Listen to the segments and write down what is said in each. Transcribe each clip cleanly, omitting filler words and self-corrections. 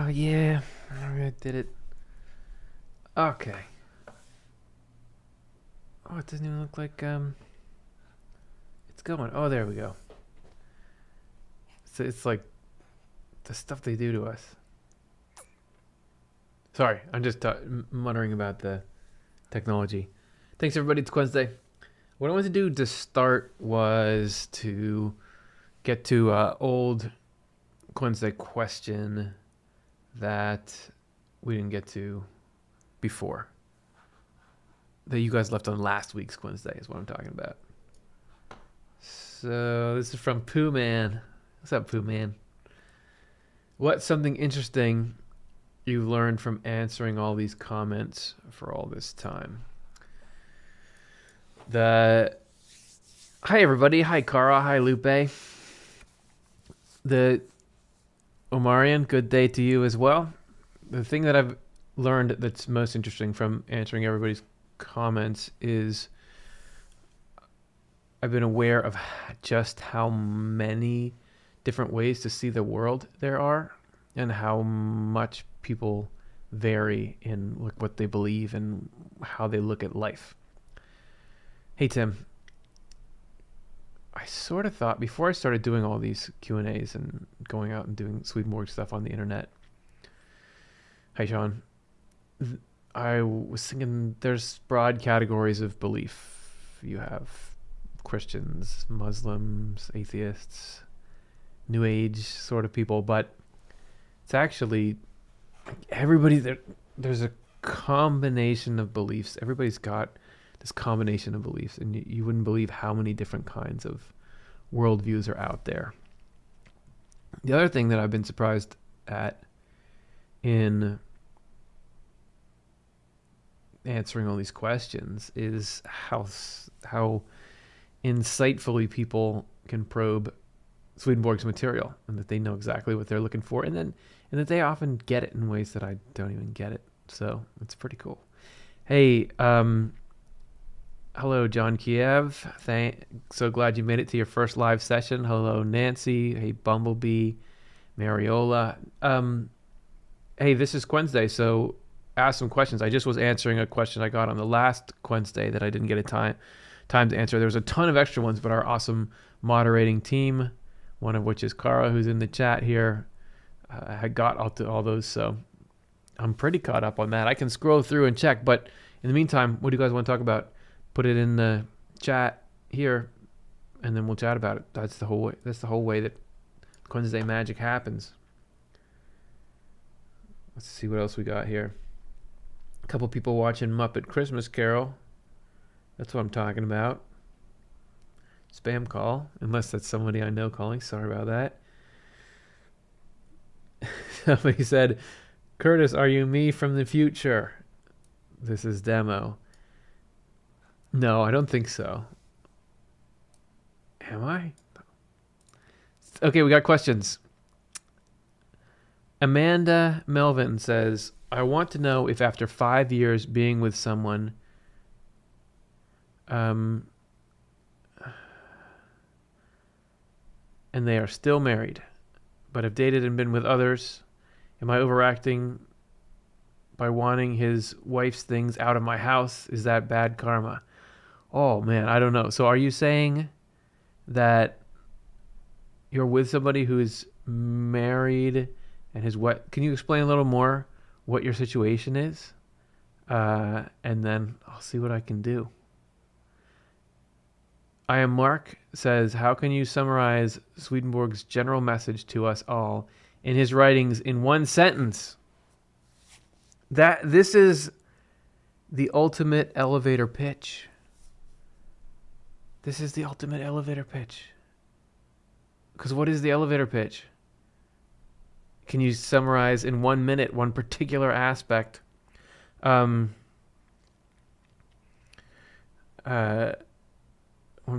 Yeah, I did it. Okay. Oh, it doesn't even look like it's going. Oh, there we go. So it's like the stuff they do to us. Sorry, I'm just muttering about the technology. Thanks everybody. It's Wednesday. What I wanted to do to start was to get to old Wednesday question that we didn't get to before. That you guys left on last week's Wednesday is what I'm talking about. So this is from Pooh Man. What's up, Pooh Man? What's something interesting you've learned from answering all these comments for all this time? Hi everybody. Hi Cara. Hi Lupe. The Omarion, good day to you as well. The thing that I've learned that's most interesting from answering everybody's comments is I've been aware of just how many different ways to see the world there are and how much people vary in what they believe and how they look at life. Hey Tim, I sort of thought before I started doing all these Q&As and going out and doing Swedenborg stuff on the internet. Hi Sean. I was thinking there's broad categories of belief. You have Christians, Muslims, atheists, New Age sort of people, but it's actually everybody there. There's a combination of beliefs. Everybody's got this combination of beliefs, and you wouldn't believe how many different kinds of worldviews are out there. The other thing that I've been surprised at in answering all these questions is how insightfully people can probe Swedenborg's material, and that they know exactly what they're looking for, and that they often get it in ways that I don't even get it. So it's pretty cool. Hey, hello, John Kiev. So glad you made it to your first live session. Hello, Nancy. Hey, Bumblebee, Mariola. Hey, this is Wednesday, so ask some questions. I just was answering a question I got on the last Wednesday that I didn't get a time to answer. There was a ton of extra ones, but our awesome moderating team, one of which is Cara, who's in the chat here, had got all those, so I'm pretty caught up on that. I can scroll through and check, but in the meantime, what do you guys want to talk about? Put it in the chat here, and then we'll chat about it. That's the whole way that Wednesday magic happens. Let's see what else we got here. A couple people watching Muppet Christmas Carol. That's what I'm talking about. Spam call, unless that's somebody I know calling. Sorry about that. Somebody said, Curtis, are you me from the future? This is demo. No, I don't think so. Am I? Okay, we got questions. Amanda Melvin says, I want to know if after 5 years being with someone, and they are still married, but have dated and been with others, am I overacting by wanting his wife's things out of my house? Is that bad karma? Oh man, I don't know. So are you saying that you're with somebody who is married and his what? Can you explain a little more what your situation is? And then I'll see what I can do. I am Mark says, how can you summarize Swedenborg's general message to us all in his writings in one sentence? This is the ultimate elevator pitch. This is the ultimate elevator pitch. Because what is the elevator pitch? Can you summarize in 1 minute one particular aspect? One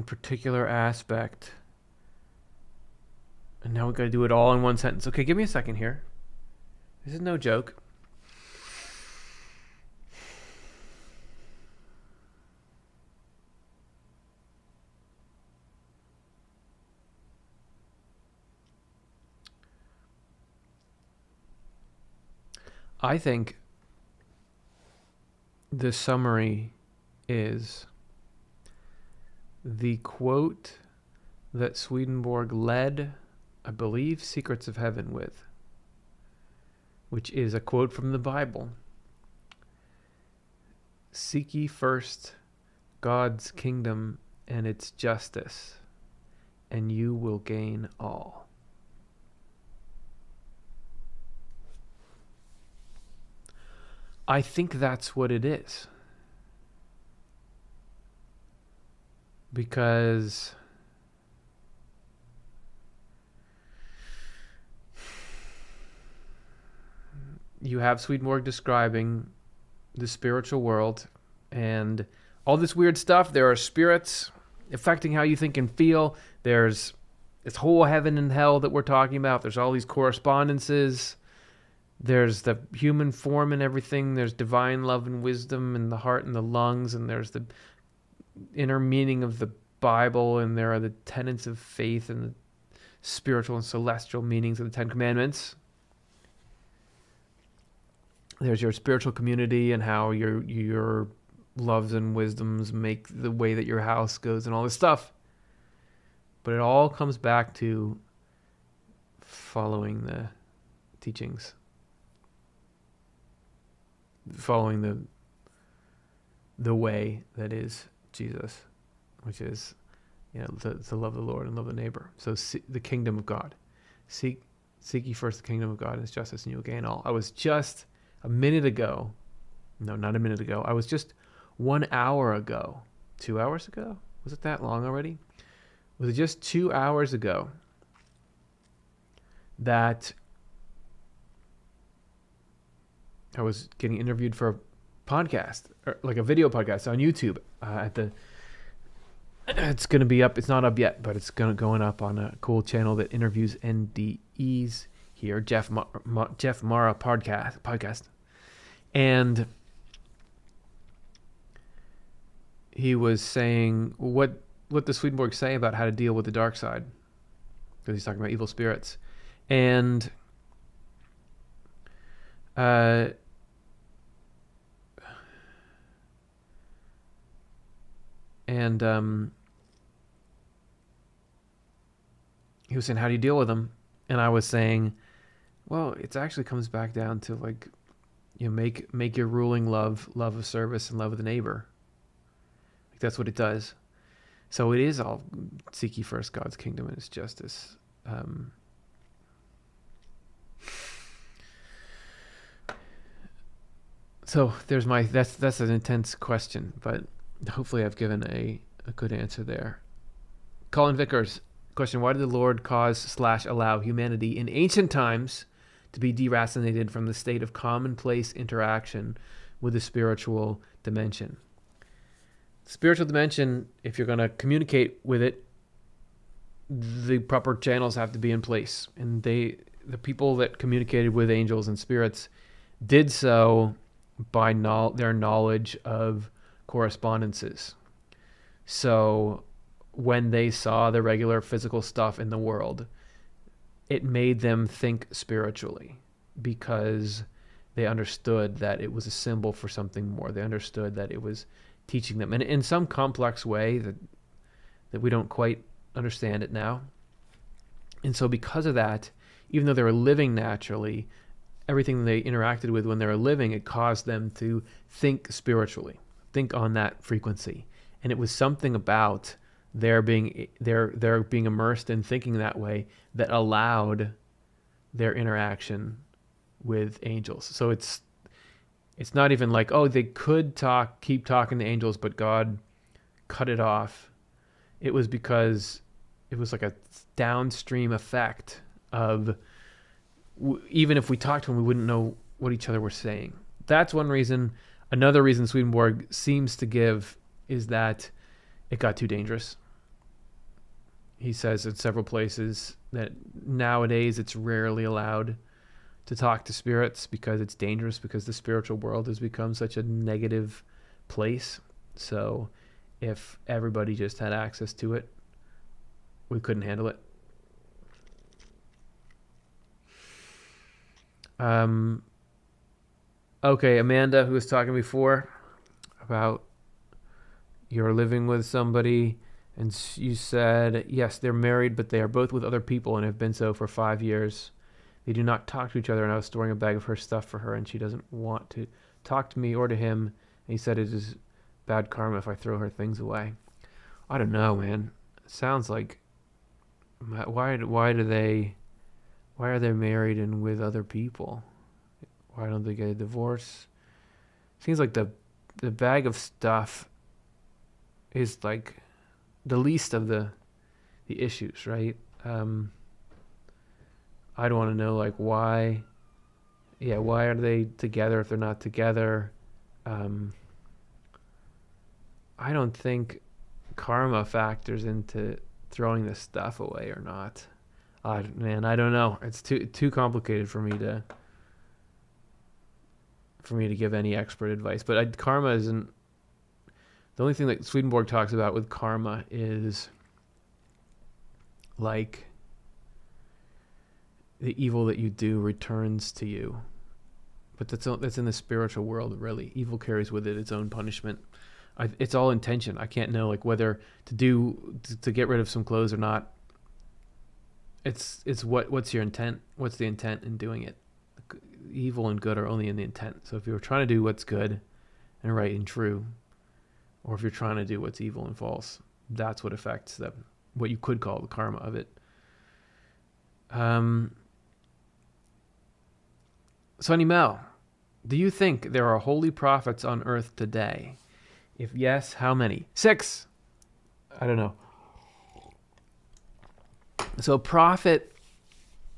particular aspect. And now we've got to do it all in one sentence. Okay, give me a second here. This is no joke. I think the summary is the quote that Swedenborg led, I believe, Secrets of Heaven with, which is a quote from the Bible. Seek ye first God's kingdom and its justice, and you will gain all. I think that's what it is. Because you have Swedenborg describing the spiritual world and all this weird stuff. There are spirits affecting how you think and feel. There's this whole heaven and hell that we're talking about. There's all these correspondences. There's the human form and everything. There's divine love and wisdom in the heart and the lungs. And there's the inner meaning of the Bible. And there are the tenets of faith and the spiritual and celestial meanings of the Ten Commandments. There's your spiritual community and how your loves and wisdoms make the way that your house goes and all this stuff. But it all comes back to following the teachings, following the way that is Jesus, which is, to love the Lord and love the neighbor. So the kingdom of God. Seek ye first the kingdom of God and his justice, and you will gain all. I was just a minute ago. No, not a minute ago. I was just 1 hour ago. 2 hours ago? Was it that long already? Was it just 2 hours ago that I was getting interviewed for a podcast, or like a video podcast on YouTube it's going to be up. It's not up yet, but it's going up on a cool channel that interviews NDEs here, Jeff Mara podcast. And he was saying what does Swedenborg say about how to deal with the dark side? Because he's talking about evil spirits. And he was saying, how do you deal with them? And I was saying, well, it actually comes back down to make your ruling love of service and love of the neighbor. Like that's what it does. So it is all seek ye first God's kingdom and his justice. So there's that's an intense question, but hopefully I've given a good answer there. Colin Vickers, question: why did the Lord cause/allow humanity in ancient times to be deracinated from the state of commonplace interaction with the spiritual dimension? Spiritual dimension, if you're going to communicate with it, the proper channels have to be in place. And the people that communicated with angels and spirits did so by their knowledge of correspondences. So when they saw the regular physical stuff in the world, it made them think spiritually because they understood that it was a symbol for something more. They understood that it was teaching them, and in some complex way that we don't quite understand it now. And so because of that, even though they were living naturally, everything they interacted with when they were living, it caused them to think spiritually, think on that frequency. And it was something about their being immersed in thinking that way that allowed their interaction with angels. So it's not even like, oh, they could keep talking to angels, but God cut it off. It was because it was like a downstream effect of, even if we talked to them, we wouldn't know what each other were saying. That's one reason. Another reason Swedenborg seems to give is that it got too dangerous. He says in several places that nowadays it's rarely allowed to talk to spirits because it's dangerous, because the spiritual world has become such a negative place. So if everybody just had access to it, we couldn't handle it. Okay, Amanda, who was talking before about you're living with somebody, and you said, yes, they're married, but they are both with other people and have been so for 5 years. They do not talk to each other, and I was storing a bag of her stuff for her, and she doesn't want to talk to me or to him. And he said it is bad karma if I throw her things away. I don't know, man. It sounds like why are they married and with other people? Why don't they get a divorce? Seems like the bag of stuff is like the least of the issues, right? I'd want to know like why are they together if they're not together? I don't think karma factors into throwing this stuff away or not. Man, I don't know. It's too complicated for me to give any expert advice. But karma isn't the only thing that Swedenborg talks about with karma is like the evil that you do returns to you. But that's in the spiritual world, really. Evil carries with it its own punishment. It's all intention. I can't know like whether to get rid of some clothes or not. It's what's your intent? What's the intent in doing it? Evil and good are only in the intent. So if you're trying to do what's good and right and true, or if you're trying to do what's evil and false, that's what affects what you could call the karma of it. Sonny Mel, do you think there are holy prophets on earth today? If yes, how many? 6. I don't know. So prophet,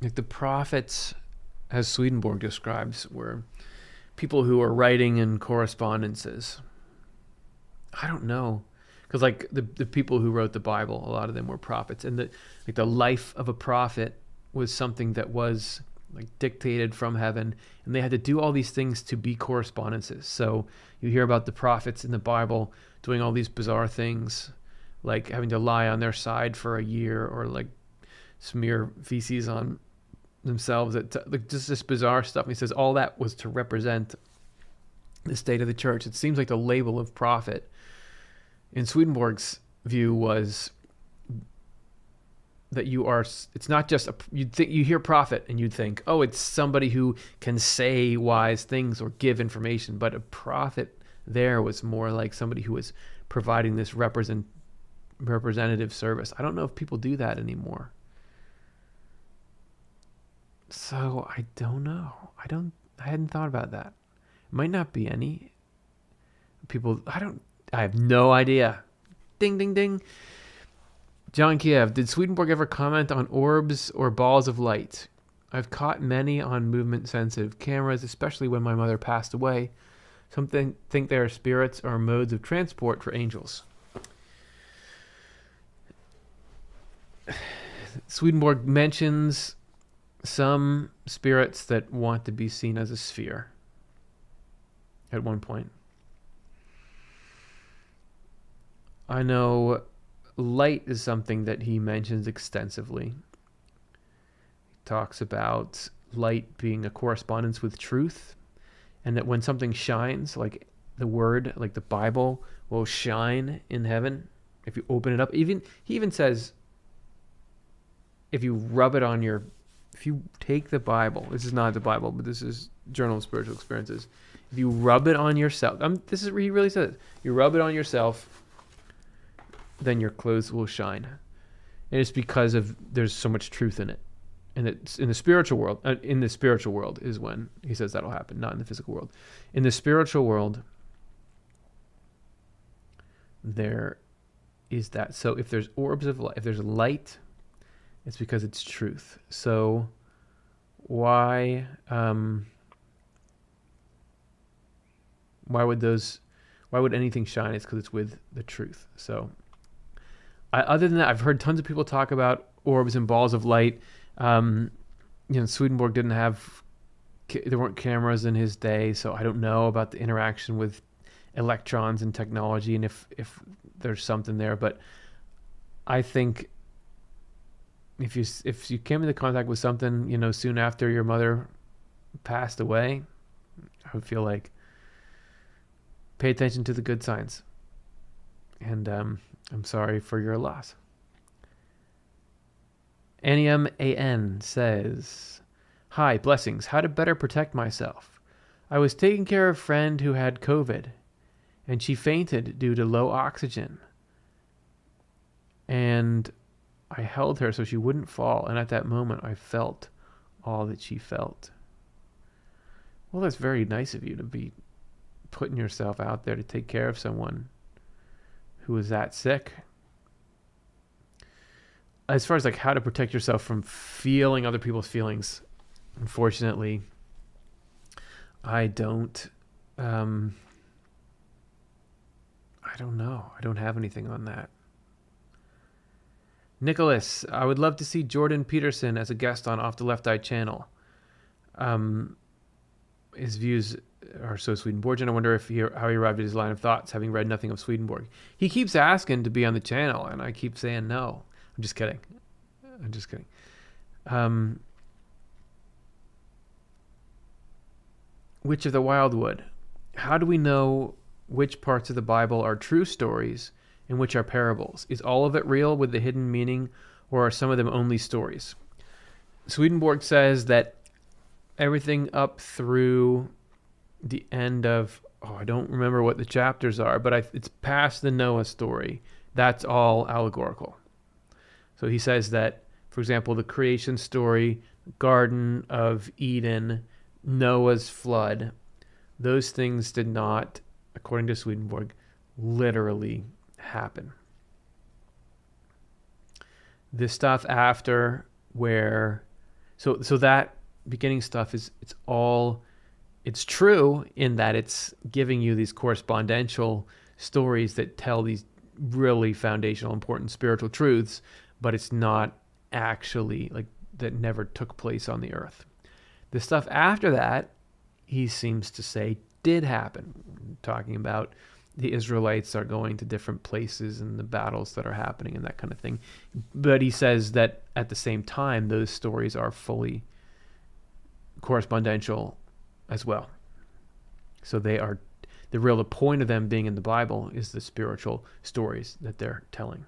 like the prophets, as Swedenborg describes, were people who are writing in correspondences. I don't know. Because like the people who wrote the Bible, a lot of them were prophets. And the life of a prophet was something that was like dictated from heaven, and they had to do all these things to be correspondences. So you hear about the prophets in the Bible doing all these bizarre things, like having to lie on their side for a year, or like smear feces on themselves, like just this bizarre stuff. And he says all that was to represent the state of the church. It seems like the label of prophet in Swedenborg's view was that it's not just you hear prophet and you'd think, oh, it's somebody who can say wise things or give information. But a prophet there was more like somebody who was providing this representative service. I don't know if people do that anymore. So I don't know. I hadn't thought about that. It might not be any people. I have no idea. Ding, ding, ding. John Kiev, did Swedenborg ever comment on orbs or balls of light? I've caught many on movement-sensitive cameras, especially when my mother passed away. Some think they are spirits or modes of transport for angels. Swedenborg mentions some spirits that want to be seen as a sphere at one point. I know light is something that he mentions extensively. He talks about light being a correspondence with truth, and that when something shines, like the word, like the Bible, will shine in heaven if you open it up. He even says, if you take the Bible, this is not the Bible, but this is Journal of Spiritual Experiences. If you rub it on yourself, he really says, you rub it on yourself, then your clothes will shine. And it's because there's so much truth in it. And it's in the spiritual world. In the spiritual world is when he says that'll happen, not in the physical world. In the spiritual world, there is that. So if there's orbs of light, if there's light, it's because it's truth. So why would anything shine? It's because it's with the truth. So other than that, I've heard tons of people talk about orbs and balls of light. Swedenborg there weren't cameras in his day, so I don't know about the interaction with electrons and technology and if there's something there. But I think if you came into contact with something, soon after your mother passed away, I would feel like pay attention to the good signs. And I'm sorry for your loss. NEMAN says, hi, blessings. How to better protect myself. I was taking care of a friend who had COVID, and she fainted due to low oxygen. And I held her so she wouldn't fall. And at that moment, I felt all that she felt. Well, that's very nice of you to be putting yourself out there to take care of someone who is that sick. As far as like how to protect yourself from feeling other people's feelings, unfortunately, I don't know. I don't have anything on that. Nicholas, I would love to see Jordan Peterson as a guest on Off the Left Eye channel. His views are so Swedenborgian. I wonder if how he arrived at his line of thoughts, having read nothing of Swedenborg. He keeps asking to be on the channel, and I keep saying no. I'm just kidding. Witch of the Wildwood. How do we know which parts of the Bible are true stories and which are parables? Is all of it real with the hidden meaning, or are some of them only stories? Swedenborg says that everything up through the end of, I don't remember what the chapters are, but it's past the Noah story. That's all allegorical. So he says that, for example, the creation story, Garden of Eden, Noah's flood, those things did not, according to Swedenborg, literally happen. This stuff after where, so that beginning stuff it's true in that it's giving you these correspondential stories that tell these really foundational, important spiritual truths, but it's not actually like that never took place on the earth. The stuff after that, he seems to say, did happen, talking about the Israelites are going to different places and the battles that are happening and that kind of thing. But he says that at the same time, those stories are fully correspondential as well. So they are, the point of them being in the Bible is the spiritual stories that they're telling.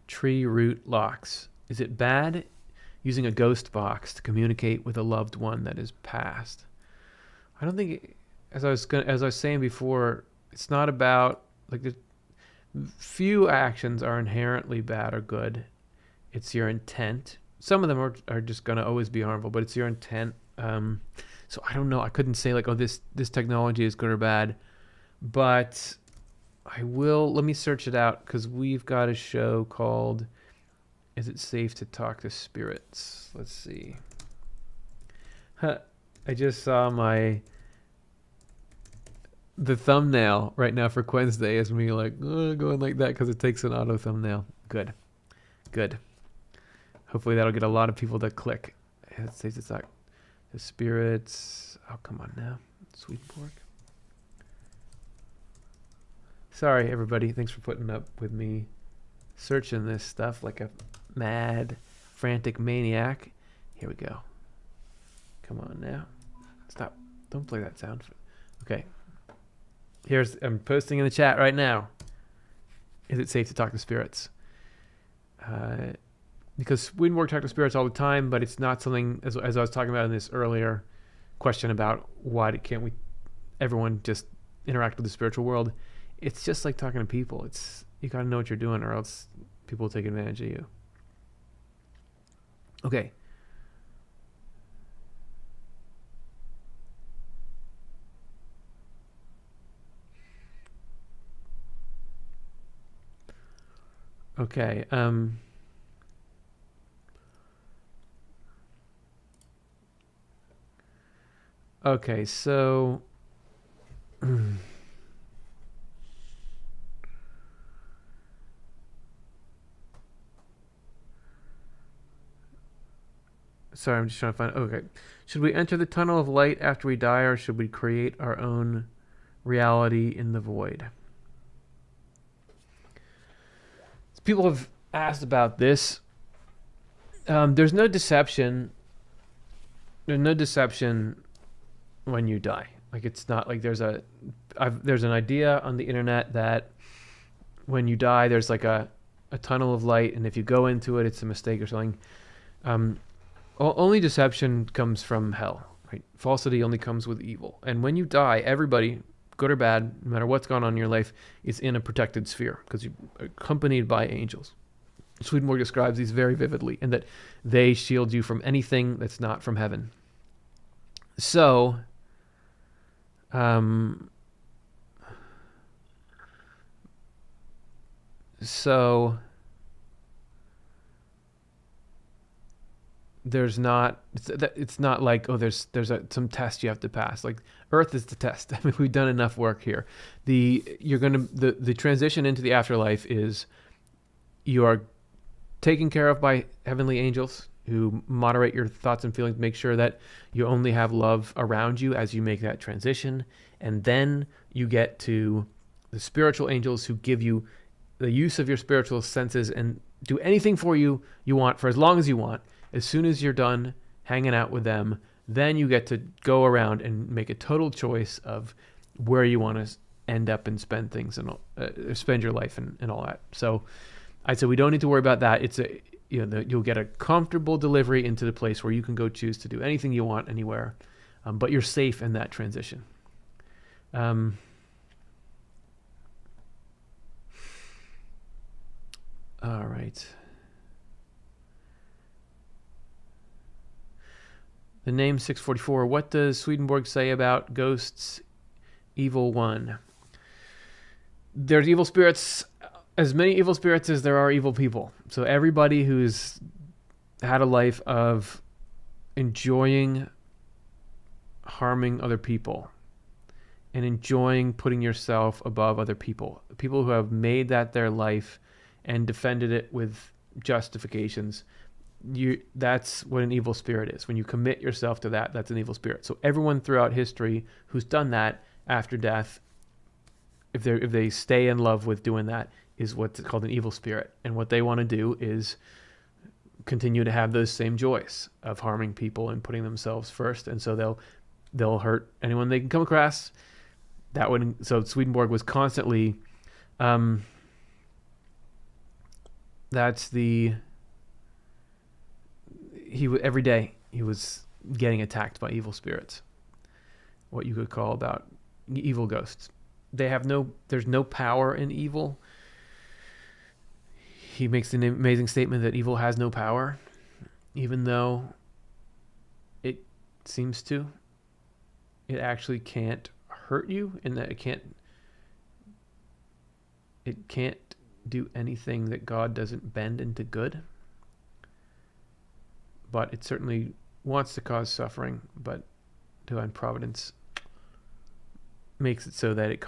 Tree root locks. Is it bad using a ghost box to communicate with a loved one that is passed? I don't think, as I was saying before, it's not about, like, the few actions are inherently bad or good. It's your intent. Some of them are just going to always be harmful, but it's your intent. So I don't know. I couldn't say like, this technology is good or bad, but let me search it out, because we've got a show called Is It Safe to Talk to Spirits? Let's see. I just saw the thumbnail right now for Wednesday is me like going like that because it takes an auto thumbnail. Good. Hopefully that'll get a lot of people to click. It says it's like the spirits. Oh, come on now. Swedenborg. Sorry, everybody. Thanks for putting up with me searching this stuff like a mad, frantic maniac. Here we go. Come on now. Stop. Don't play that sound. Okay. I'm posting in the chat right now. Is it safe to talk to spirits? Because Swedenborg talk to spirits all the time, but it's not something, as I was talking about in this earlier question about why can't everyone just interact with the spiritual world? It's just like talking to people. You got to know what you're doing, or else people will take advantage of you. Okay. Okay. Okay, so sorry, I'm just trying to find. Okay. Should we enter the tunnel of light after we die, or should we create our own reality in the void? People have asked about this. There's no deception. There's no deception when you die. Like, it's not like there's an idea on the internet that when you die, there's like a tunnel of light, and if you go into it, it's a mistake or something. Only deception comes from hell, right? Falsity only comes with evil. And when you die, everybody, good or bad, no matter what's gone on in your life, is in a protected sphere because you're accompanied by angels. Swedenborg describes these very vividly, and that they shield you from anything that's not from heaven. So, there's not, it's not like, oh, there's some test you have to pass. Like, earth is the test. I mean, we've done enough work here. The transition into the afterlife is you are taken care of by heavenly angels who moderate your thoughts and feelings, make sure that you only have love around you as you make that transition. And then you get to the spiritual angels who give you the use of your spiritual senses and do anything for you want for as long as you want. As soon as you're done hanging out with them, then you get to go around and make a total choice of where you want to end up and spend things and spend your life and all that. So I'd say we don't need to worry about that. It's you'll get a comfortable delivery into the place where you can go choose to do anything you want anywhere, but you're safe in that transition. All right. The name 644. What does Swedenborg say about ghosts? Evil one. There's evil spirits, as many evil spirits as there are evil people. So everybody who's had a life of enjoying harming other people and enjoying putting yourself above other people who have made that their life and defended it with justifications, that's what an evil spirit is. When you commit yourself to that, that's an evil spirit. So everyone throughout history who's done that after death, if they stay in love with doing that, is what's called an evil spirit. And what they want to do is continue to have those same joys of harming people and putting themselves first. And so they'll hurt anyone they can come across. So Swedenborg was constantly, every day he was getting attacked by evil spirits, what you could call about evil ghosts. There's no power in evil. He makes an amazing statement that evil has no power, even though it seems to. It actually can't hurt you in that it can't do anything that God doesn't bend into good. But it certainly wants to cause suffering, but divine providence makes it so that it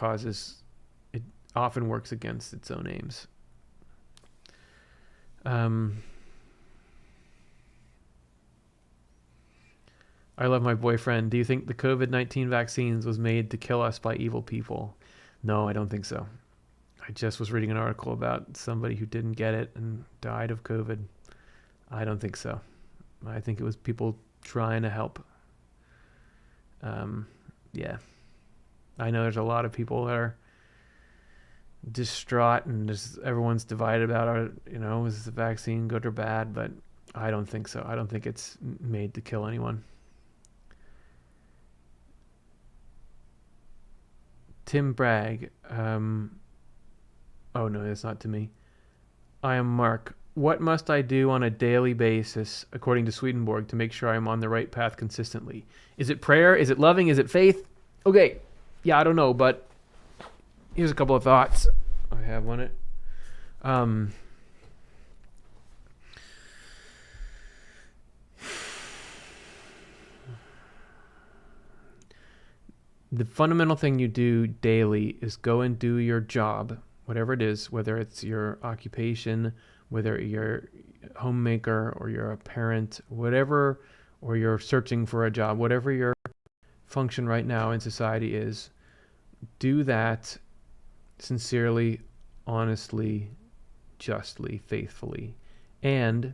often works against its own aims. I love my boyfriend. Do you think the COVID-19 vaccines was made to kill us by evil people? No, I don't think so. I just was reading an article about somebody who didn't get it and died of COVID. I don't think so. I think it was people trying to help. Yeah. I know there's a lot of people that are distraught and just everyone's divided about is the vaccine good or bad, but I don't think so. I don't think it's made to kill anyone. Tim Bragg. Oh no, that's not to me. I am Mark. What must I do on a daily basis, according to Swedenborg, to make sure I'm on the right path consistently? Is it prayer? Is it loving? Is it faith? Okay. Yeah, I don't know, but here's a couple of thoughts I have on it. The fundamental thing you do daily is go and do your job, whatever it is, whether it's your occupation, whether you're a homemaker or you're a parent, whatever, or you're searching for a job, whatever your function right now in society is, do that sincerely, honestly, justly, faithfully, and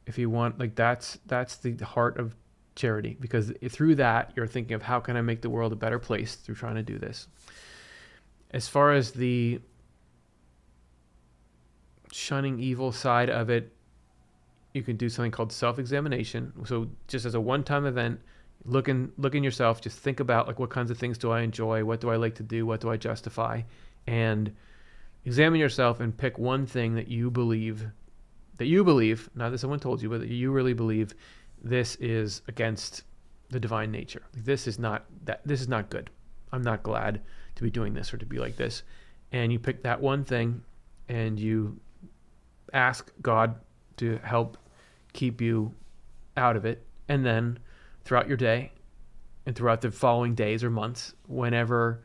If you want, like, that's the heart of charity, because through that you're thinking of how can I make the world a better place through trying to do this. As far as the shunning evil side of it, you can do something called self-examination. So just as a one-time event, look in yourself, just think about, like, what kinds of things do I enjoy, what do I like to do, what do I justify, and examine yourself and pick one thing that you believe, not that someone told you, but that you really believe this is against the divine nature. This is not good. I'm not glad to be doing this or to be like this. And you pick that one thing and you ask God to help keep you out of it. And then throughout your day and throughout the following days or months, whenever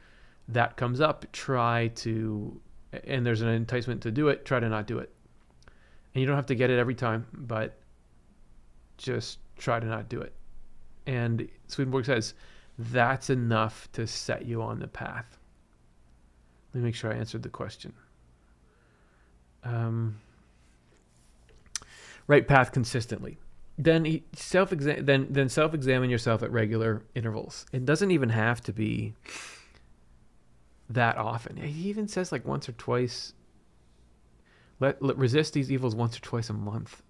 that comes up, try to, and there's an enticement to do it, try to not do it. And you don't have to get it every time, but just try to not do it. And Swedenborg says that's enough to set you on the path. Let me make sure I answered the question. Right path consistently. Then self-examine yourself at regular intervals. It doesn't even have to be that often. He even says, like, once or twice. Let resist these evils once or twice a month,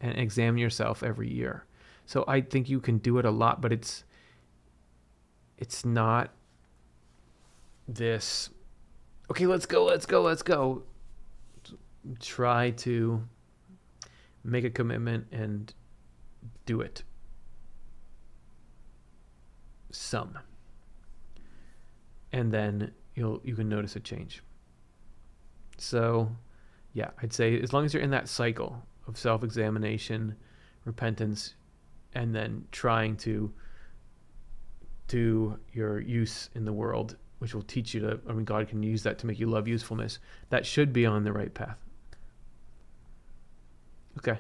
and examine yourself every year. So I think you can do it a lot, but it's not this, okay, let's go. Try to make a commitment and do it some. And then you can notice a change. So yeah, I'd say as long as you're in that cycle of self-examination, repentance, and then trying to do your use in the world, which will teach you to, God can use that to make you love usefulness. That should be on the right path. Okay.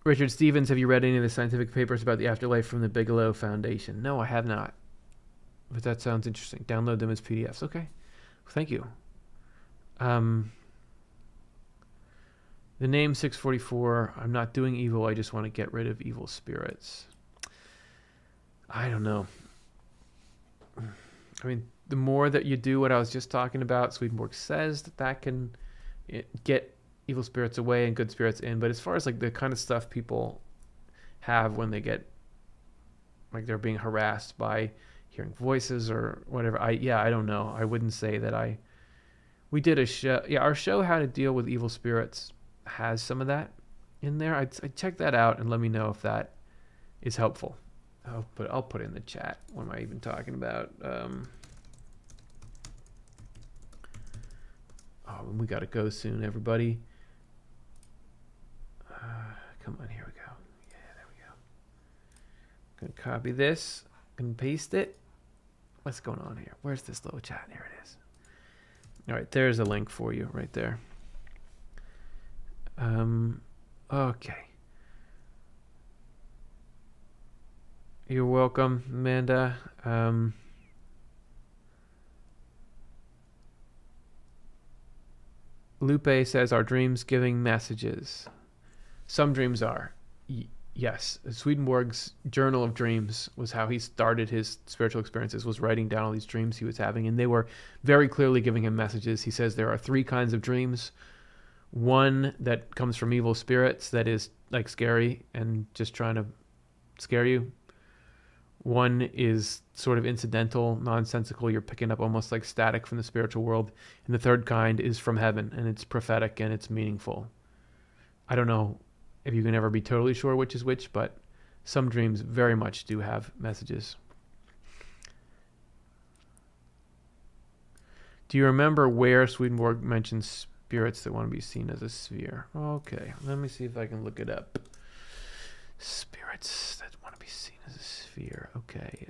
Richard Stevens, have you read any of the scientific papers about the afterlife from the Bigelow Foundation? No, I have not. But that sounds interesting. Download them as PDFs. Okay. Thank you. The name 644, I'm not doing evil, I just want to get rid of evil spirits. I don't know. I mean, the more that you do what I was just talking about, Swedenborg says that can get evil spirits away and good spirits in. But as far as, like, the kind of stuff people have when they get, like, they're being harassed by hearing voices or whatever, I don't know. I wouldn't say that we did a show. Yeah, our show, How to Deal with Evil Spirits, has some of that in there. I'd check that out and let me know if that is helpful. I'll put it in the chat. What am I even talking about? We got to go soon, everybody. Come on, here we go. Yeah, there we go. Gonna copy this and paste it. What's going on here? Where's this little chat? Here it is. All right, there's a link for you right there. Okay. You're welcome, Amanda. Lupe says, are dreams giving messages? Some dreams are. Yes. Swedenborg's Journal of Dreams was how he started his spiritual experiences, was writing down all these dreams he was having, and they were very clearly giving him messages. He says there are 3 kinds of dreams. One that comes from evil spirits, that is, like, scary and just trying to scare you. One is sort of incidental, nonsensical. You're picking up almost like static from the spiritual world. And the third kind is from heaven, and it's prophetic and it's meaningful. I don't know if you can ever be totally sure which is which, but some dreams very much do have messages. Do you remember where Swedenborg mentions spirits that want to be seen as a sphere? Okay, let me see if I can look it up. Spirits that want to be seen as a sphere. Okay.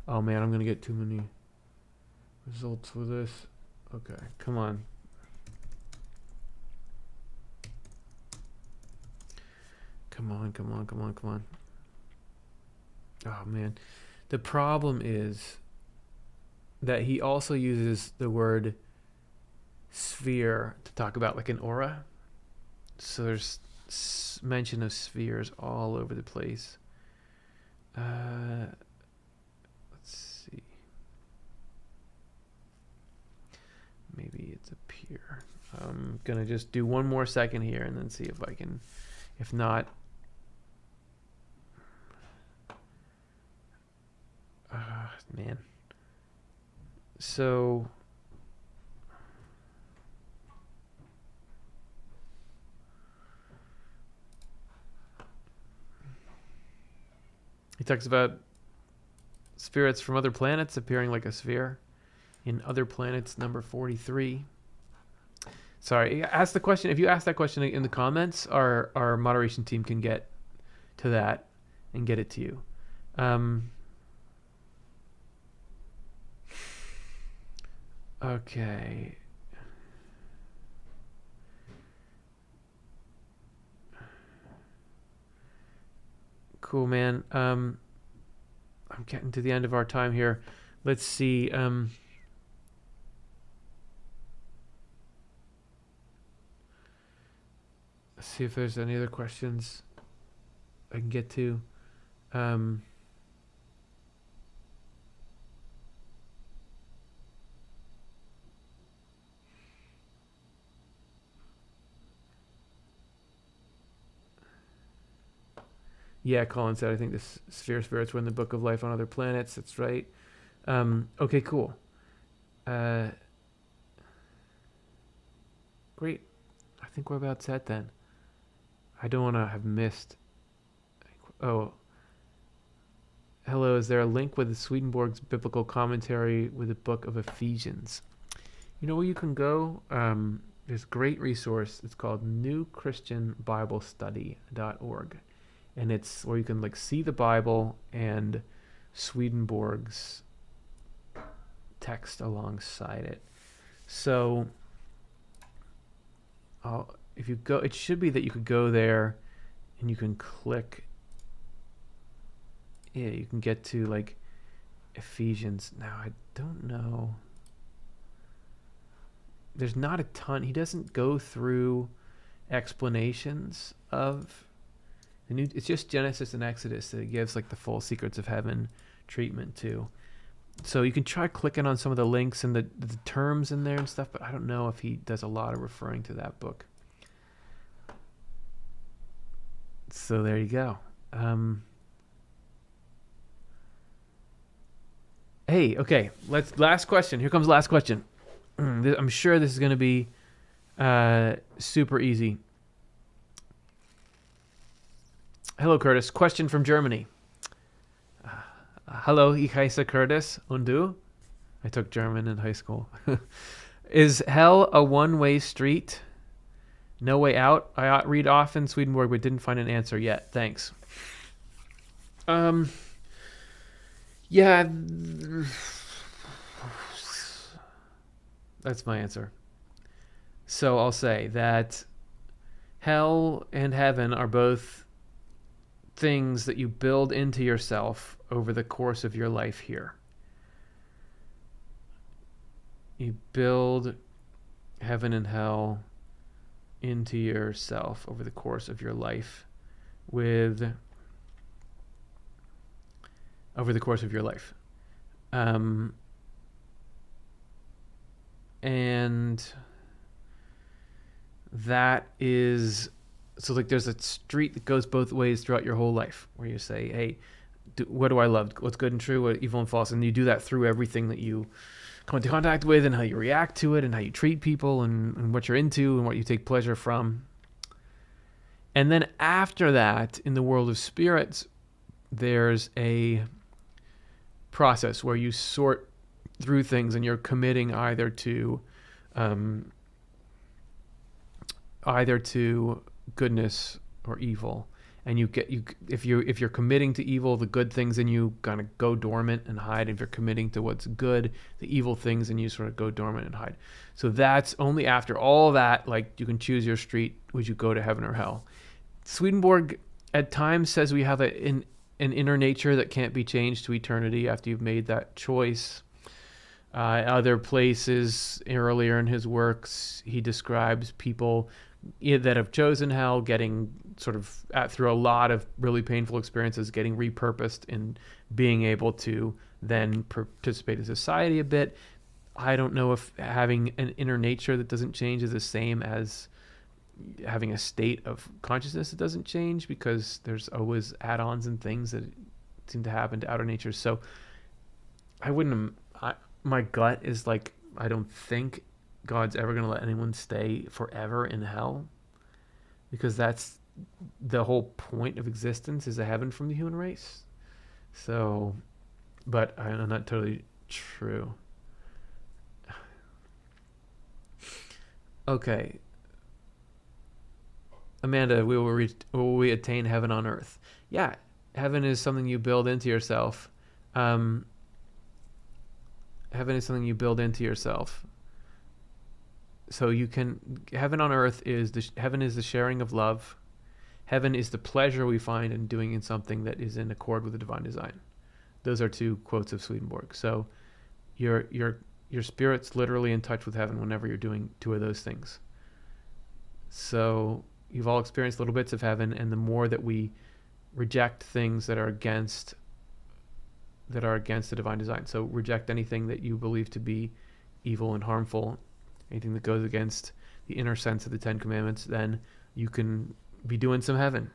Oh man, I'm gonna get too many results for this. Okay, come on. Come on. Oh man. The problem is that he also uses the word sphere to talk about like an aura. So there's mention of spheres all over the place. Let's see. Maybe it's up here. I'm going to just do one more second here and then see if I can. If not, man. So he talks about spirits from other planets appearing like a sphere in Other Planets number 43. Sorry, ask the question. If you ask that question in the comments, our moderation team can get to that and get it to you. Okay. Cool, man. I'm getting to the end of our time here. Let's see. Let's see if there's any other questions I can get to. Yeah, Colin said, I think the sphere spirits were in the Book of Life on Other Planets. That's right. Okay, cool. Great. I think we're about set then. I don't want to have missed. Oh. Hello, is there a link with the Swedenborg's Biblical commentary with the book of Ephesians? You know where you can go? There's a great resource. It's called newchristianbiblestudy.org. And it's where you can like see the Bible and Swedenborg's text alongside it. So if you go, it should be that you could go there and you can click. Yeah, you can get to like Ephesians. Now, I don't know. There's not a ton. He doesn't go through explanations of the new. It's just Genesis and Exodus that it gives like the full secrets of heaven treatment to. So you can try clicking on some of the links and the terms in there and stuff, but I don't know if he does a lot of referring to that book. So there you go. Hey, okay. Last question. Here comes the last question. I'm sure this is going to be super easy. Hello, Curtis. Question from Germany. Hello, ich heiße Curtis. Und du? I took German in high school. Is hell a one-way street? No way out? I read often Swedenborg, but didn't find an answer yet. Thanks. Yeah. That's my answer. So I'll say that hell and heaven are both things that you build into yourself over the course of your life here. You build heaven and hell into yourself over the course of your life and that is, so like there's a street that goes both ways throughout your whole life where you say, hey, what do I love? What's good and true, what evil and false? And you do that through everything that you come into contact with and how you react to it and how you treat people and what you're into and what you take pleasure from. And then after that, in the world of spirits, there's a process where you sort through things and you're committing either to goodness or evil. And if you're committing to evil, the good things in you kind of go dormant and hide. If you're committing to what's good, the evil things in you sort of go dormant and hide. So that's only after all that, like you can choose your street. Would you go to heaven or hell? Swedenborg at times says we have an inner nature that can't be changed to eternity after you've made that choice. Other places earlier in his works, he describes people that have chosen hell getting sort of through a lot of really painful experiences, getting repurposed and being able to then participate in society a bit. I don't know if having an inner nature that doesn't change is the same as having a state of consciousness that doesn't change, because there's always add-ons and things that seem to happen to outer natures. So I wouldn't, my gut is like, I don't think God's ever going to let anyone stay forever in hell, because that's the whole point of existence, is a heaven from the human race. So, but I'm not totally true. Okay. Amanda, will we attain heaven on earth? Yeah, heaven is something you build into yourself. Heaven is something you build into yourself. So you can, heaven on earth is heaven is the sharing of love. Heaven is the pleasure we find in doing something that is in accord with the divine design. Those are two quotes of Swedenborg. So your spirit's literally in touch with heaven whenever you're doing two of those things. So you've all experienced little bits of heaven, and the more that we reject things that are against the divine design. So reject anything that you believe to be evil and harmful, anything that goes against the inner sense of the Ten Commandments, then you can be doing some heaven.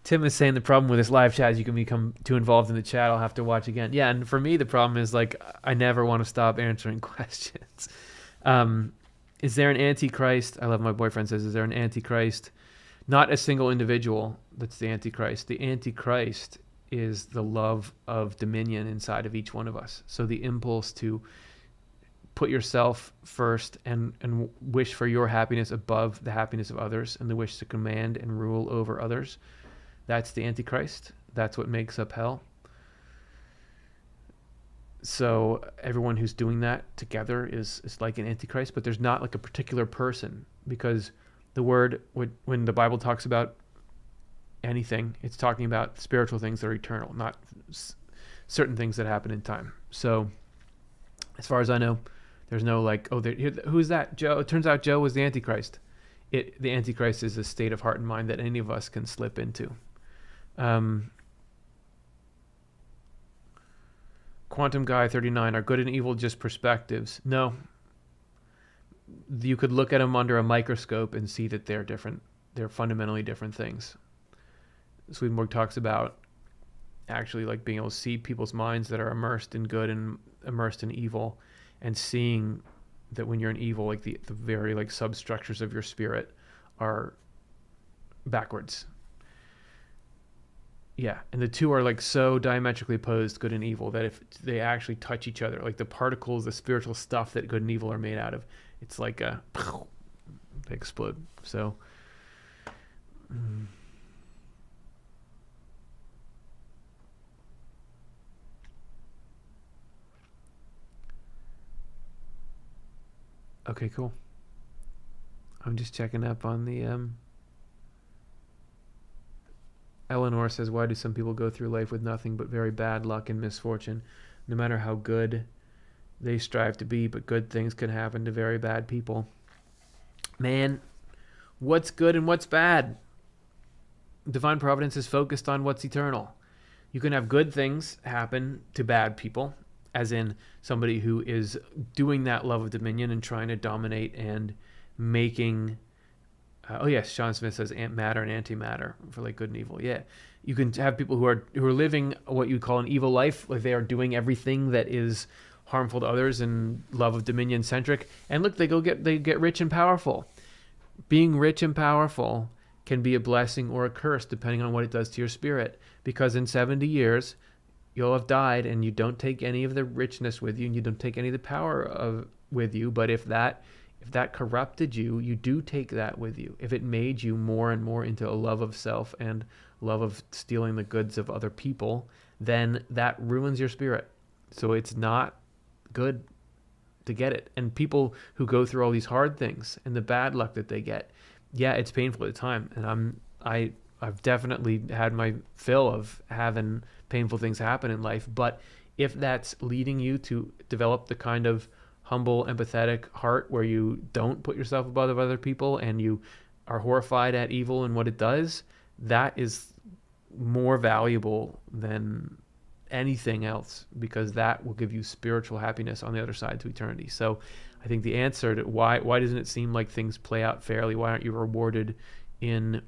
Tim is saying the problem with this live chat is you can become too involved in the chat. I'll have to watch again. Yeah, and for me, the problem is, like, I never want to stop answering questions. Is there an antichrist? I love my boyfriend says, is there an antichrist? Not a single individual that's the antichrist. The antichrist is the love of dominion inside of each one of us. So the impulse to put yourself first and wish for your happiness above the happiness of others, and the wish to command and rule over others, that's the antichrist. That's what makes up hell. So everyone who's doing that together is like an antichrist, but there's not like a particular person, because the word, when the Bible talks about anything, it's talking about spiritual things that are eternal, not certain things that happen in time. So as far as I know, there's no like, oh, who's that? Joe. It turns out Joe was the antichrist. The antichrist is a state of heart and mind that any of us can slip into. Quantum Guy 39, are good and evil just perspectives? No. You could look at them under a microscope and see that they're different. They're fundamentally different things. Swedenborg talks about actually like being able to see people's minds that are immersed in good and immersed in evil, and seeing that when you're in evil, like the very like substructures of your spirit are backwards. Yeah, and the two are like so diametrically opposed, good and evil, that if they actually touch each other, like the particles, the spiritual stuff that good and evil are made out of, it's like they explode. So okay, cool. I'm just checking up on the Eleanor says, why do some people go through life with nothing but very bad luck and misfortune, no matter how good they strive to be? But good things can happen to very bad people. Man, what's good and what's bad? Divine providence is focused on what's eternal. You can have good things happen to bad people, as in somebody who is doing that love of dominion and trying to dominate and making... oh yes, Sean Smith says matter and antimatter for like good and evil. Yeah, you can have people who are living what you call an evil life, like they are doing everything that is harmful to others and love of dominion centric. And look, they get rich and powerful. Being rich and powerful can be a blessing or a curse depending on what it does to your spirit. Because in 70 years, you'll have died, and you don't take any of the richness with you, and you don't take any of the power with you. But if that corrupted you, you do take that with you. If it made you more and more into a love of self and love of stealing the goods of other people, then that ruins your spirit. So it's not good to get it. And people who go through all these hard things and the bad luck that they get, yeah, it's painful at the time. And I've definitely had my fill of having painful things happen in life. But if that's leading you to develop the kind of humble, empathetic heart where you don't put yourself above other people and you are horrified at evil and what it does, that is more valuable than anything else, because that will give you spiritual happiness on the other side to eternity. So I think the answer to why doesn't it seem like things play out fairly? Why aren't you rewarded in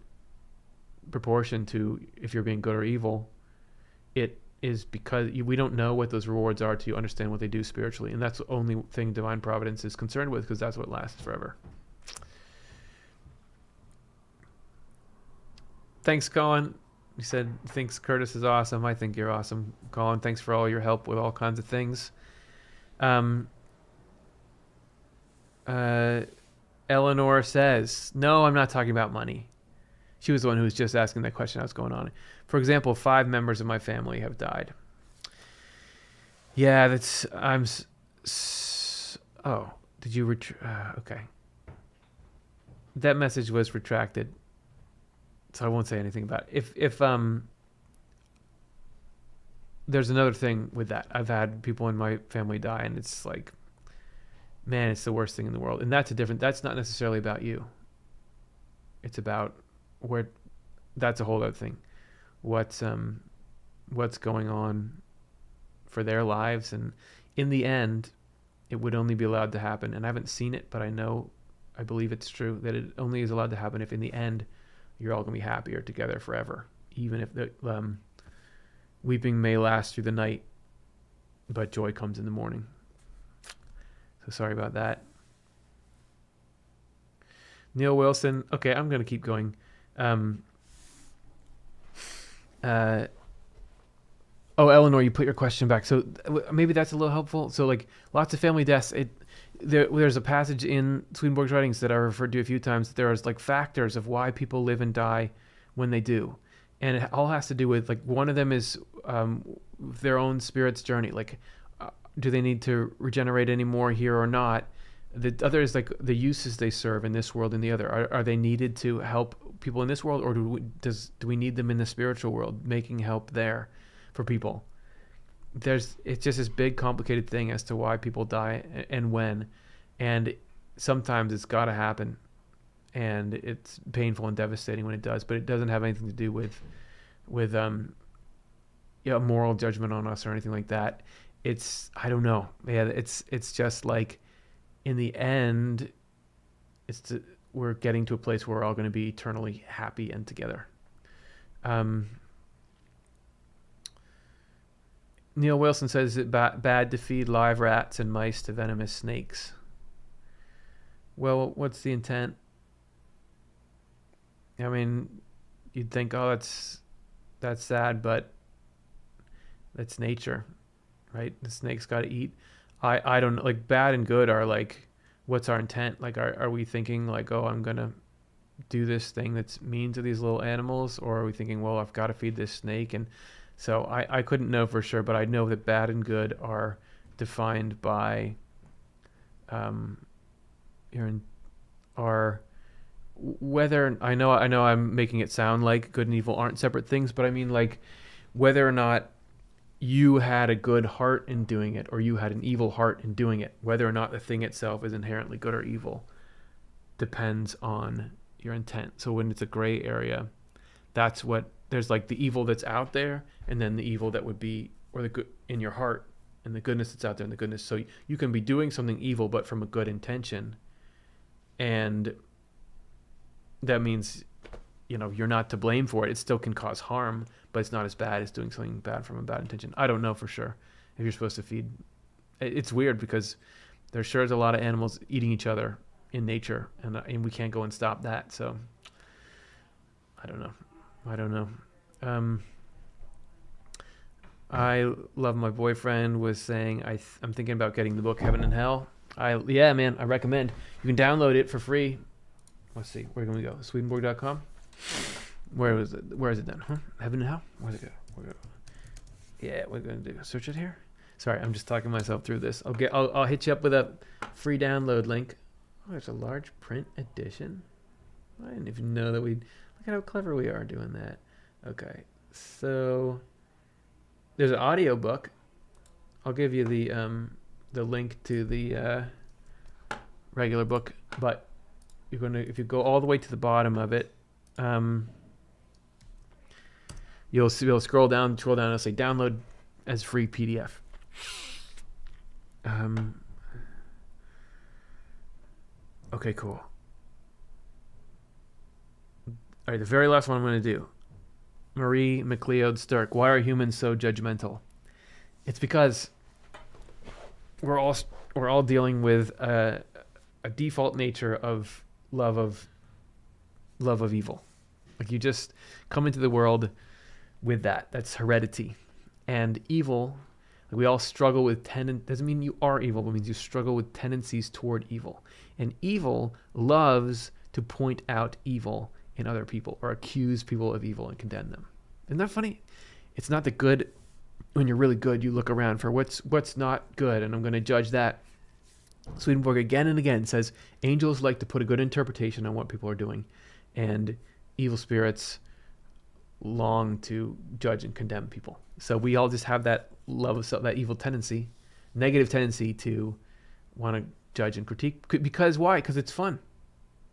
proportion to if you're being good or evil? It is because we don't know what those rewards are till you understand what they do spiritually. And that's the only thing divine providence is concerned with, because that's what lasts forever. Thanks, Colin. You said, thinks Curtis is awesome. I think you're awesome, Colin. Thanks for all your help with all kinds of things. Eleanor says, no, I'm not talking about money. She was the one who was just asking that question. What's going on? For example, 5 members of my family have died. Yeah, that's, oh, did you, okay. That message was retracted, so I won't say anything about it. If there's another thing with that. I've had people in my family die, and it's like, man, it's the worst thing in the world. And that's not necessarily about you. It's about that's a whole other thing. What's going on for their lives, and in the end, it would only be allowed to happen. And I haven't seen it, but I believe it's true that it only is allowed to happen if in the end you're all going to be happier together forever, even if the weeping may last through the night, but joy comes in the morning. So sorry about that. Neil Wilson. Okay, I'm going to keep going. Eleanor, you put your question back. So maybe that's a little helpful. So like lots of family deaths, there's a passage in Swedenborg's writings that I referred to a few times. That there is like factors of why people live and die when they do. And it all has to do with, like, one of them is their own spirit's journey. Like, do they need to regenerate anymore here or not? The other is like the uses they serve in this world and the other. Are they needed to help people in this world, or do we need them in the spiritual world, making help there for people? It's just this big complicated thing as to why people die and when, and sometimes it's got to happen, and it's painful and devastating when it does, but it doesn't have anything to do with moral judgment on us or anything like that. I don't know. Yeah, it's just like, in the end, we're getting to a place where we're all going to be eternally happy and together. Neil Wilson says, is it bad to feed live rats and mice to venomous snakes? Well, what's the intent? I mean, you'd think, oh, that's sad, but that's nature, right? The snake's got to eat. I don't know, like, bad and good are like, what's our intent? Like, are we thinking like, oh, I'm going to do this thing that's mean to these little animals? Or are we thinking, well, I've got to feed this snake? And so I couldn't know for sure, but I know that bad and good are defined by, whether, I know I'm making it sound like good and evil aren't separate things, but I mean, like, whether or not you had a good heart in doing it, or you had an evil heart in doing it, whether or not the thing itself is inherently good or evil, depends on your intent. So when it's a gray area, there's like the evil that's out there, and then the evil that would be, or the good in your heart, and the goodness that's out there, and the goodness. So you can be doing something evil, but from a good intention, and that means, you're not to blame for it. It still can cause harm, but it's not as bad as doing something bad from a bad intention. I don't know for sure if you're supposed to feed. It's weird because there sure is a lot of animals eating each other in nature, and we can't go and stop that. So I don't know. I love my boyfriend was saying, I'm thinking about getting the book Heaven and Hell. Yeah, man, I recommend. You can download it for free. Let's see, where can we go? Swedenborg.com. Where is it then? Huh? Heaven and Hell? Where's it go? Yeah, we're gonna search it here. Sorry, I'm just talking myself through this. I'll hit you up with a free download link. Oh, there's a large print edition. I didn't even know that Look at how clever we are doing that. Okay, so there's an audio book. I'll give you the link to the regular book, but if you go all the way to the bottom of it, you'll scroll down, and it'll say download as free PDF. Okay, cool. All right, the very last one I'm going to do. Marie McLeod Sturck. Why are humans so judgmental? It's because we're all dealing with a default nature of love of evil. Like, you just come into the world with that. That's heredity. And evil, like, we all struggle with doesn't mean you are evil, but it means you struggle with tendencies toward evil. And evil loves to point out evil in other people, or accuse people of evil and condemn them. Isn't that funny? It's not the good. When you're really good, you look around for what's not good, and I'm going to judge that. Swedenborg again and again says angels like to put a good interpretation on what people are doing, and evil spirits long to judge and condemn people. So we all just have that love of self, that evil tendency, negative tendency to want to judge and critique. Because why? Because it's fun.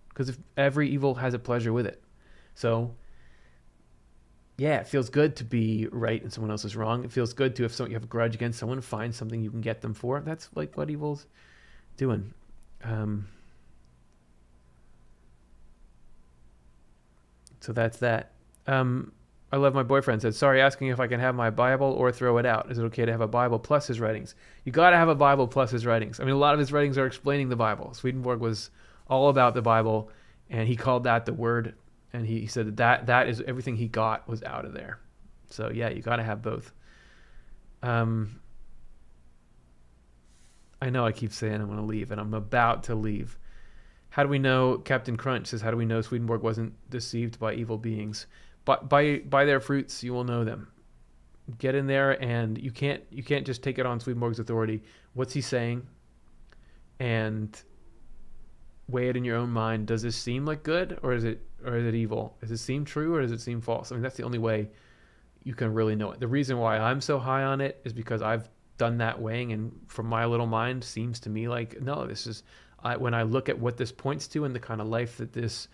Because if every evil has a pleasure with it. So yeah, it feels good to be right and someone else is wrong. It feels good to, if you have a grudge against someone, find something you can get them for. That's like what evil's doing. So that's that. I love my boyfriend said, sorry, asking if I can have my Bible or throw it out. Is it okay to have a Bible plus his writings? You got to have a Bible plus his writings. I mean, a lot of his writings are explaining the Bible. Swedenborg was all about the Bible, and he called that the Word. And he said that is everything he got was out of there. So yeah, you got to have both. I know I keep saying I'm going to leave, and I'm about to leave. How do we know? Captain Crunch says, how do we know Swedenborg wasn't deceived by evil beings? But by their fruits you will know them. Get in there, and you can't just take it on Swedenborg's authority. What's he saying? And weigh it in your own mind. Does this seem like good, or is it evil? Does it seem true, or does it seem false? I mean, that's the only way you can really know it. The reason why I'm so high on it is because I've done that weighing, and from my little mind seems to me like, no, this is, when I look at what this points to and the kind of life that this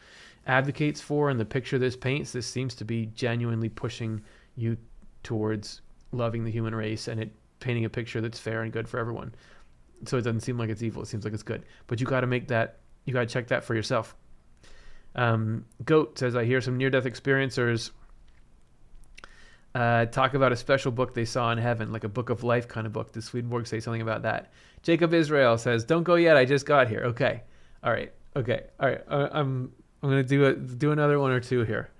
advocates for and the picture this paints, this seems to be genuinely pushing you towards loving the human race, and it painting a picture that's fair and good for everyone. So it doesn't seem like it's evil. It seems like it's good. But you got to make that, you got to check that for yourself. Goat says, I hear some near-death experiencers talk about a special book they saw in heaven, like a book of life kind of book. Does Swedenborg say something about that? Jacob Israel says, don't go yet. I just got here. Okay. All right. I'm going to do another one or two here.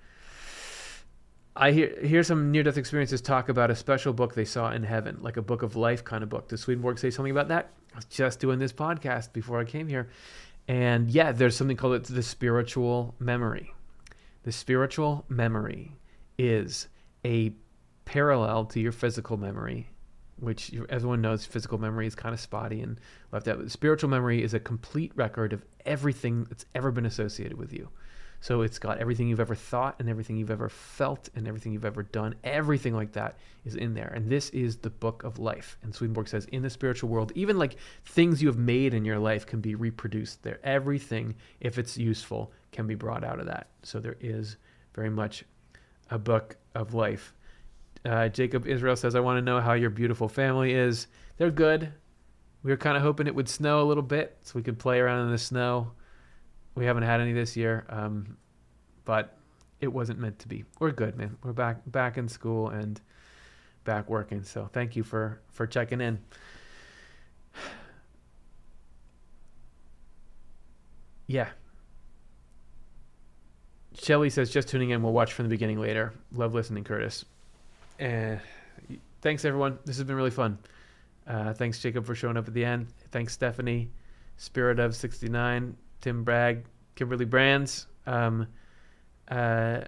I hear some near-death experiences talk about a special book they saw in heaven, like a book of life kind of book. Does Swedenborg say something about that? I was just doing this podcast before I came here. And yeah, there's something called the spiritual memory. The spiritual memory is a parallel to your physical memory, which everyone knows physical memory is kind of spotty and left out. Spiritual memory is a complete record of everything that's ever been associated with you. So it's got everything you've ever thought and everything you've ever felt and everything you've ever done. Everything like that is in there. And this is the book of life. And Swedenborg says in the spiritual world, even like things you have made in your life can be reproduced there. Everything, if it's useful, can be brought out of that. So there is very much a book of life. Jacob Israel says, I want to know how your beautiful family is. They're good. We were kind of hoping it would snow a little bit so we could play around in the snow. We haven't had any this year, but it wasn't meant to be. We're good, man. We're back in school and back working. So thank you for checking in. Yeah. Shelly says, just tuning in. We'll watch from the beginning later. Love listening, Curtis. Thanks, everyone. This has been really fun. Thanks, Jacob, for showing up at the end. Thanks, Stephanie. Spirit of 69. Tim Bragg, Kimberly Brands. Oh, hey,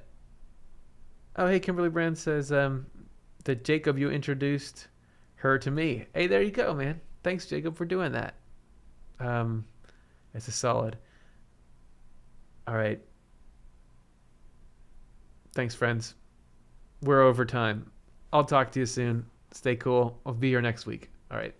Kimberly Brands says that Jacob, you introduced her to me. Hey, there you go, man. Thanks, Jacob, for doing that. It's a solid. All right. Thanks, friends. We're over time. I'll talk to you soon. Stay cool. I'll be here next week. All right.